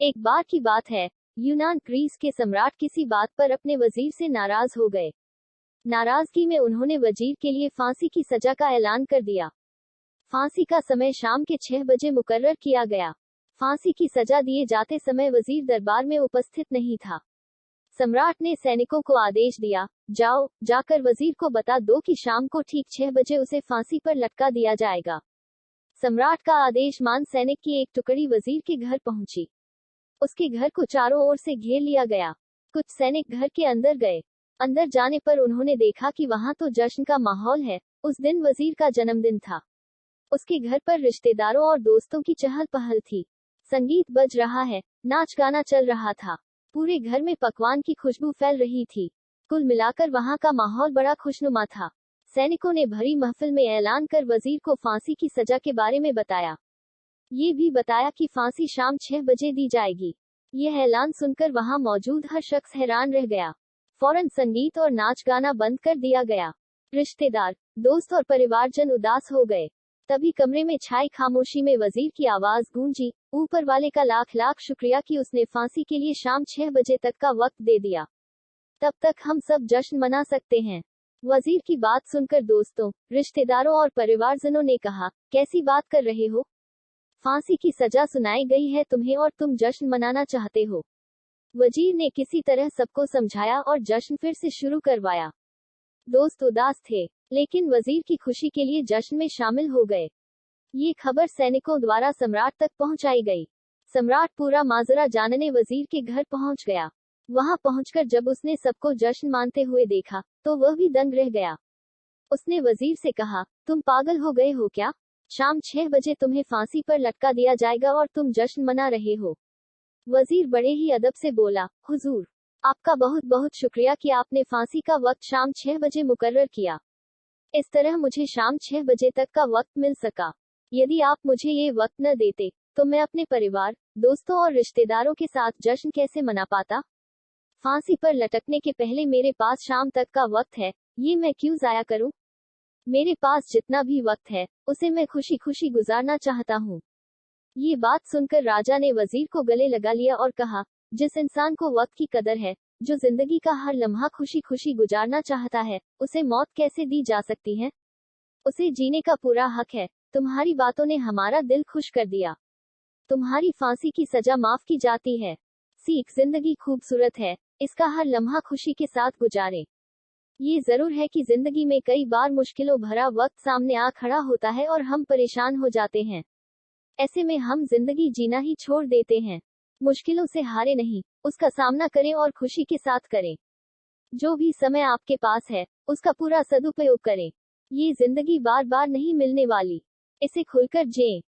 एक बार की बात है, यूनान ग्रीस के सम्राट किसी बात पर अपने वजीर से नाराज हो गए। नाराजगी में उन्होंने वजीर के लिए फांसी की सजा का ऐलान कर दिया। फांसी का समय शाम के 6 बजे मुकर्रर किया गया। फांसी की सजा दिए जाते समय वजीर दरबार में उपस्थित नहीं था। सम्राट ने सैनिकों को आदेश दिया, जाओ, जाकर वजीर को बता दो कि शाम को ठीक 6 बजे उसे फांसी पर लटका दिया जाएगा। सम्राट का आदेश मान सैनिक की एक टुकड़ी वजीर के घर पहुंची। उसके घर को चारों ओर से घेर लिया गया। कुछ सैनिक घर के अंदर गए। अंदर जाने पर उन्होंने देखा कि वहां तो जश्न का माहौल है। उस दिन वजीर का जन्मदिन था। उसके घर पर रिश्तेदारों और दोस्तों की चहल पहल थी। संगीत बज रहा है, नाच गाना चल रहा था। पूरे घर में पकवान की खुशबू फैल रही थी। कुल मिलाकर वहां का माहौल बड़ा खुशनुमा था। सैनिकों ने भरी महफिल में ऐलान कर वजीर को फांसी की सजा के बारे में बताया। ये भी बताया कि फांसी शाम 6 बजे दी जाएगी। यह ऐलान सुनकर वहां मौजूद हर शख्स हैरान रह गया। फौरन संगीत और नाच गाना बंद कर दिया गया। रिश्तेदार, दोस्त और परिवारजन उदास हो गए। तभी कमरे में छाई खामोशी में वजीर की आवाज गूंजी, ऊपर वाले का लाख लाख शुक्रिया कि उसने फांसी के लिए शाम 6 बजे तक का वक्त दे दिया। तब तक हम सब जश्न मना सकते हैं। वजीर की बात सुनकर दोस्तों, रिश्तेदारों और परिवारजनों ने कहा, कैसी बात कर रहे हो? फांसी की सजा सुनाई गई है तुम्हें और तुम जश्न मनाना चाहते हो। वजीर ने किसी तरह सबको समझाया और जश्न फिर से शुरू करवाया। दोस्त उदास थे, लेकिन वजीर की खुशी के लिए जश्न में शामिल हो गए। ये खबर सैनिकों द्वारा सम्राट तक पहुंचाई गई। सम्राट पूरा माजरा जानने वजीर के घर पहुंच गया। वहां पहुंचकर जब उसने सबको जश्न मानते हुए देखा, तो वह भी दंग रह गया। उसने वजीर से कहा, तुम पागल हो गए हो क्या? शाम 6 बजे तुम्हें फांसी पर लटका दिया जाएगा और तुम जश्न मना रहे हो। वजीर बड़े ही अदब से बोला, हुजूर, आपका बहुत बहुत शुक्रिया कि आपने फांसी का वक्त शाम 6 बजे मुकर्रर किया। इस तरह मुझे शाम 6 बजे तक का वक्त मिल सका। यदि आप मुझे ये वक्त न देते, तो मैं अपने परिवार, दोस्तों और रिश्तेदारों के साथ जश्न कैसे मना पाता? फांसी पर लटकने के पहले मेरे पास शाम तक का वक्त है, ये मैं क्यों जाया करूं? मेरे पास जितना भी वक्त है, उसे मैं खुशी खुशी गुजारना चाहता हूँ। ये बात सुनकर राजा ने वजीर को गले लगा लिया और कहा, जिस इंसान को वक्त की कदर है, जो जिंदगी का हर लम्हा खुशी खुशी गुजारना चाहता है, उसे मौत कैसे दी जा सकती है? उसे जीने का पूरा हक है। तुम्हारी बातों ने हमारा दिल खुश कर दिया। तुम्हारी फांसी की सजा माफ की जाती है। सीख, जिंदगी खूबसूरत है, इसका हर लम्हा खुशी के साथ गुजारें। ये जरूर है कि जिंदगी में कई बार मुश्किलों भरा वक्त सामने आ खड़ा होता है और हम परेशान हो जाते हैं। ऐसे में हम जिंदगी जीना ही छोड़ देते हैं। मुश्किलों से हारे नहीं, उसका सामना करें और खुशी के साथ करें। जो भी समय आपके पास है, उसका पूरा सदुपयोग करें। ये जिंदगी बार बार नहीं मिलने वाली। इसे खुलकर जिएं।